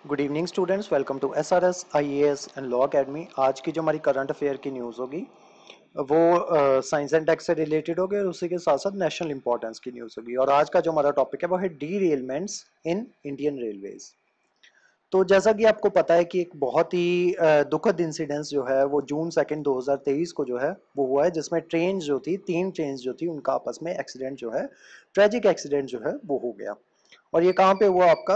Good evening students, welcome to SRS IAS and law academy. आज की जो हमारी करंट अफेयर की न्यूज़ होगी वो साइंस एंड टेक से रिलेटेड होगी और उसी के साथ साथ नेशनल इंपॉर्टेंस की न्यूज़ होगी। और आज का जो हमारा टॉपिक है वो है डीरेलमेंट्स इन इंडियन रेलवेज। तो जैसा कि आपको पता है कि एक बहुत ही दुखद इंसिडेंस जो है वो जून 2 2023 को जो है वो हुआ है, जिसमें ट्रेन जो थी, 3 ट्रेन जो थी, उनका आपस में एक्सीडेंट जो है, ट्रेजिक एक्सीडेंट जो है वो हो गया। और ये कहाँ पे हुआ? आपका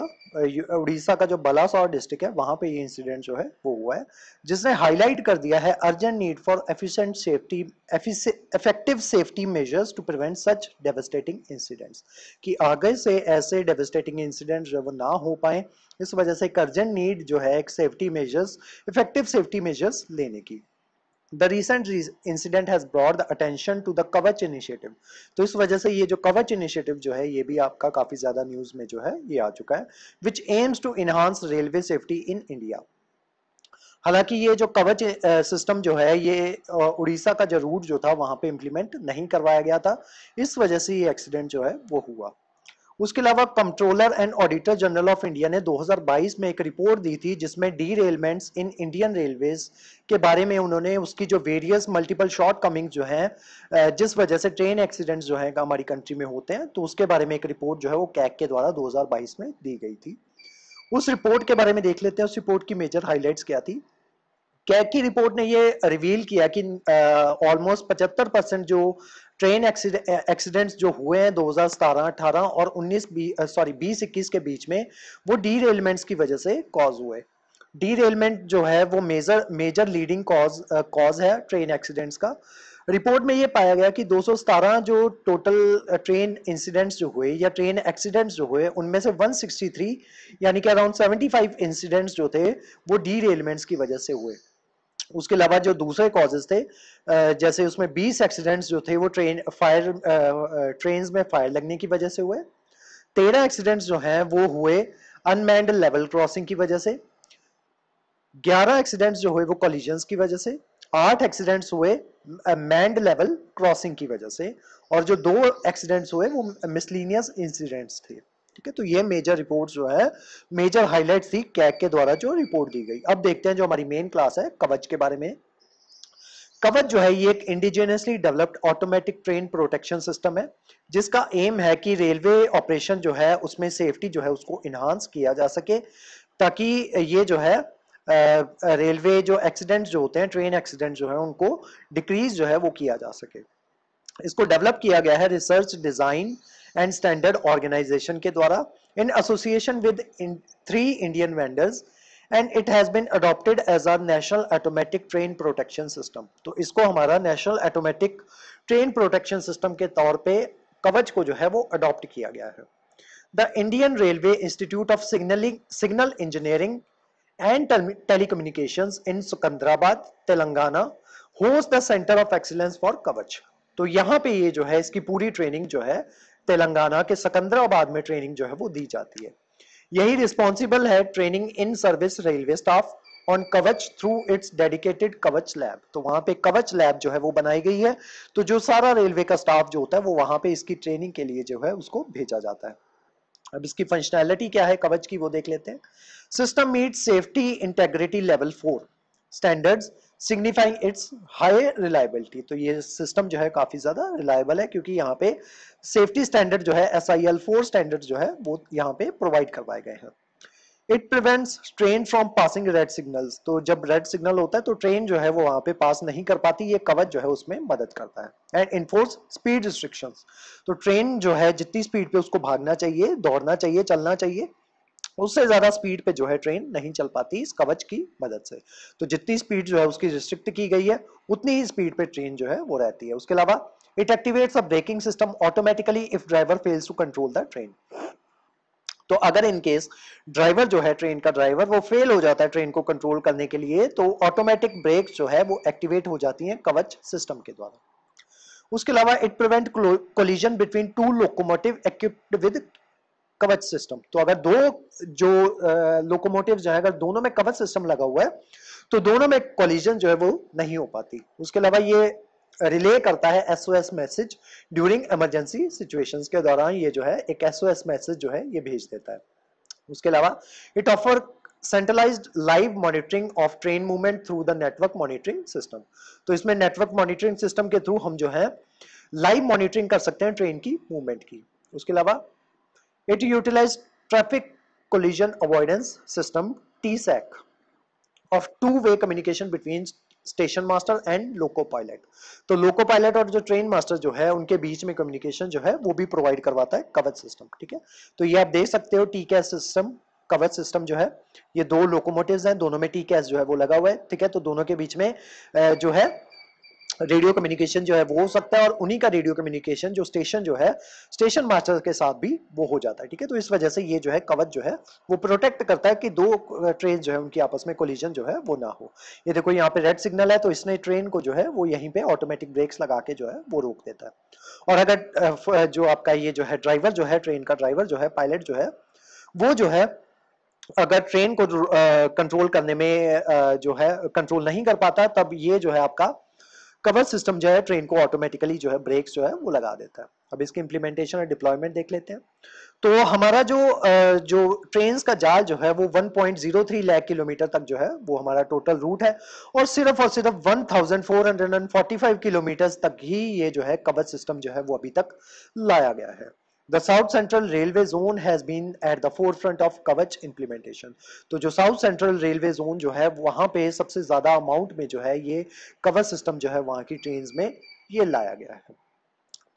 उड़ीसा का जो बालासोर डिस्ट्रिक्ट है वहां पे ये इंसिडेंट जो है वो हुआ है, जिसने हाईलाइट कर दिया है urgent need for efficient safety effective safety measures to prevent such devastating incidents. कि आगे से ऐसे डेवास्टेटिंग इंसिडेंट जो वो ना हो पाए, इस वजह से एक अर्जेंट नीड जो है एक safety measures, effective safety measures लेने की। The recent incident has brought the attention to the कवच इनिशिएटिव। तो इस वजह से ये जो कवच इनिशिएटिव जो है ये भी आपका काफी ज्यादा न्यूज में जो है ये आ चुका है, which aims to enhance railway safety in India. हालांकि ये जो कवच सिस्टम जो है ये उड़ीसा का जो रूट जो था वहां पे इंप्लीमेंट नहीं करवाया गया था, इस वजह से ये एक्सीडेंट जो है वो हुआ। उसके अलावा controller and auditor general of India ने 2022 में एक रिपोर्ट दी थी, जिसमें डीरेलमेंट्स इन इंडियन रेलवेज के बारे में उन्होंने उसकी जो वेरियस मल्टीपल शॉर्ट कमिंग जो है, जिस वजह से ट्रेन एक्सीडेंट्स जो है हमारी कंट्री में होते हैं, तो उसके बारे में एक रिपोर्ट जो है वो कैग के द्वारा 2022 में दी गई थी। उस रिपोर्ट के बारे में देख लेते हैं, उस रिपोर्ट की मेजर हाईलाइट्स क्या थी। कैग की रिपोर्ट ने ये रिवील किया कि ऑलमोस्ट 75% जो ट्रेन एक्सीडेंट्स जो हुए हैं 2017-18 और 20-21 के बीच में, वो डीरेलमेंट्स की वजह से कॉज हुए। डीरेलमेंट जो है वो मेजर मेजर लीडिंग कॉज है ट्रेन एक्सीडेंट्स का। रिपोर्ट में ये पाया गया कि 217 जो टोटल ट्रेन इंसिडेंट्स जो हुए या ट्रेन एक्सीडेंट्स जो हुए, उनमें से 163 यानी कि अराउंड 75 इंसिडेंट्स जो थे वो डीरेलमेंट्स की वजह से हुए। उसके अलावा जो दूसरे कॉजेज थे, जैसे उसमें 20 एक्सीडेंट्स जो थे वो ट्रेन में फायर लगने की वजह से हुए। 13 एक्सीडेंट्स जो हैं वो हुए अनमैन्ड लेवल क्रॉसिंग की वजह से। 11 एक्सीडेंट्स जो हुए वो कॉलिजन्स की वजह से। 8 एक्सीडेंट्स हुए मैन्ड लेवल क्रॉसिंग की वजह से। और जो 2 एक्सीडेंट्स हुए वो मिसलीनियस इंसिडेंट्स थे। ठीक है, तो ये मेजर रिपोर्ट जो है, मेजर हाईलाइट्स थी कैग के द्वारा जो रिपोर्ट दी गई। अब देखते हैं जो हमारी मेन क्लास है कवच के बारे में। कवच जो है ये एक indigenously developed automatic train protection system है, जिसका एम है कि रेलवे ऑपरेशन जो है उसमें सेफ्टी जो है उसको इन्हांस किया जा सके, ताकि ये जो है रेलवे जो एक्सीडेंट जो होते हैं, ट्रेन एक्सीडेंट जो है, उनको डिक्रीज जो है वो किया जा सके। इसको डेवलप किया गया है research design and standard organisation के द्वारा in association with 3 Indian vendors, and it has been adopted as our national automatic train protection system. तो इसको हमारा national automatic train protection system के तौर पे कवच को जो है वो अडॉप्ट किया गया है। The Indian railway institute of signal engineering and telecommunications in Secunderabad, Telangana host the centre of excellence for कवच। तो यहाँ पे ये जो है इसकी पूरी ट्रेनिंग जो है तेलंगाना के सिकंदराबाद में ट्रेनिंग जो है वो दी जाती है। यही रिस्पॉन्सिबल है training in service railway staff on कवच थ्रू इट्स डेडिकेटेड कवच लैब। तो वहां पे कवच लैब जो है वो बनाई गई है, तो जो सारा रेलवे का स्टाफ जो होता है वो वहां पे इसकी ट्रेनिंग के लिए जो है उसको भेजा जाता है। अब इसकी फंक्शनैलिटी क्या है कवच की, वो देख लेते हैं। System meet safety integrity level 4 standards signifying its high reliability. तो ये सिस्टम जो है काफी ज्यादा रिलायबल है, क्योंकि यहाँ पे सेफ्टी स्टैंडर्ड जो है SIL 4 स्टैंडर्ड जो है वो यहाँ पे प्रोवाइड करवाए गए हैं। It prevents train from passing red signals. तो जब रेड सिग्नल होता है तो ट्रेन जो है वो वहां पे पास नहीं कर पाती, ये कवच जो है उसमें मदद करता है। And enforce speed restrictions. तो ट्रेन जो है जितनी स्पीड पे उसको भागना चाहिए, दौड़ना चाहिए, चलना चाहिए, उससे ज्यादा स्पीड पे जो है ट्रेन नहीं चल पाती इस कवच की मदद से। तो जितनी स्पीड जो है उसकी रिस्ट्रिक्ट की गई है, उतनी ही स्पीड पे ट्रेन जो है वो रहती है। उसके अलावा it activates a braking system automatically if driver fails to control the train. तो अगर इन केस ड्राइवर जो है, ट्रेन का ड्राइवर, वो फेल हो जाता है ट्रेन को कंट्रोल करने के लिए, तो ऑटोमेटिक ब्रेक्स जो है वो एक्टिवेट हो जाती हैं कवच सिस्टम के द्वारा। उसके अलावा it prevent collision between two locomotive equipped with कवच सिस्टम। तो अगर दो जो लोकोमोटिव जो है, अगर दोनों में कवच सिस्टम लगा हुआ है तो दोनों में कोलिजन जो है वो नहीं हो पाती। उसके अलावा ये रिले करता है SOS message during emergency situations के दौरान, ये जो है एक SOS मैसेज जो है ये भेज देता है। उसके अलावा it offer centralised live monitoring of train movement through the network monitoring system. तो इसमें नेटवर्क मॉनिटरिंग सिस्टम के थ्रू हम जो है लाइव मॉनिटरिंग कर सकते हैं ट्रेन की मूवमेंट की। उसके अलावा it utilise traffic collision avoidance system TSAC of two way communication between station master and loco pilot. तो लोको पायलट और जो ट्रेन मास्टर जो है उनके बीच में कम्युनिकेशन जो है वो भी प्रोवाइड करवाता है कवच सिस्टम। ठीक है, तो ये आप देख सकते हो TCAS सिस्टम, कवच सिस्टम जो है, ये दो लोकोमोटिव्स हैं, दोनों में TCAS जो है वो लगा हुआ है। ठीक है, तो दोनों के बीच में जो है रेडियो कम्युनिकेशन जो है वो हो सकता है, और उन्हीं का रेडियो कम्युनिकेशन जो स्टेशन जो है स्टेशन मास्टर के साथ भी वो हो जाता है। ठीक है, तो इस वजह से ये जो है कवच जो है वो प्रोटेक्ट करता है कि दो ट्रेन जो है उनकी आपस में कोलिजन जो है वो ना हो। ये देखो यहाँ पे रेड सिग्नल है, तो इसने ट्रेन को जो है वो यहीं पे ऑटोमेटिक ब्रेक्स लगा के जो है वो रोक देता है। और अगर जो आपका ये जो है ड्राइवर जो है, ट्रेन का ड्राइवर जो है, पायलट जो है, वो जो है अगर ट्रेन को कंट्रोल करने में जो है कंट्रोल नहीं कर पाता, तब ये जो है आपका कवच सिस्टम जो है ट्रेन को ऑटोमेटिकली जो है ब्रेक्स जो है वो लगा देता है। अब इसकी इंप्लीमेंटेशन और डिप्लॉयमेंट देख लेते हैं। तो हमारा जो ट्रेन का जाल जो है वो 1.03 लाख किलोमीटर तक जो है वो हमारा टोटल रूट है, और सिर्फ 1445 किलोमीटर तक ही ये जो है कवच सिस्टम जो है वो अभी तक लाया गया है। The South Central Railway Zone has been at the forefront of कवच implementation। तो जो साउथ सेंट्रल रेलवे जोन जो है वहां पे सबसे ज्यादा अमाउंट में जो है ये कवच सिस्टम जो है वहां की ट्रेन में ये लाया गया है।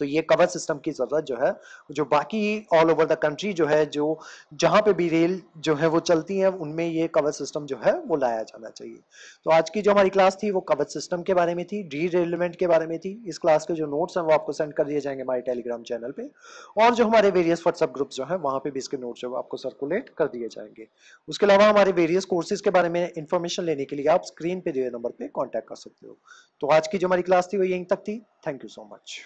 तो ये कवच सिस्टम की जरूरत जो है, जो बाकी ऑल ओवर द कंट्री जो है, जो जहां पे भी रेल जो है वो चलती है उनमें ये कवच सिस्टम जो है वो लाया जाना चाहिए। तो आज की जो हमारी क्लास थी वो कवच सिस्टम के बारे में थी, डी रेलवेंट के बारे में थी। इस क्लास के जो नोट्स हैं वो आपको सेंड कर दिए जाएंगे हमारे टेलीग्राम चैनल पे, और जो हमारे वेरियस व्हाट्सएप ग्रुप्स जो है वहां पे भी इसके नोट्स जो आपको सर्कुलेट कर दिए जाएंगे। उसके अलावा हमारे वेरियस कोर्सेज के बारे में इंफॉर्मेशन लेने के लिए आप स्क्रीन पे दिए नंबर पे कॉन्टैक्ट कर सकते हो। तो आज की जो हमारी क्लास थी वो यहीं तक थी। Thank you so much.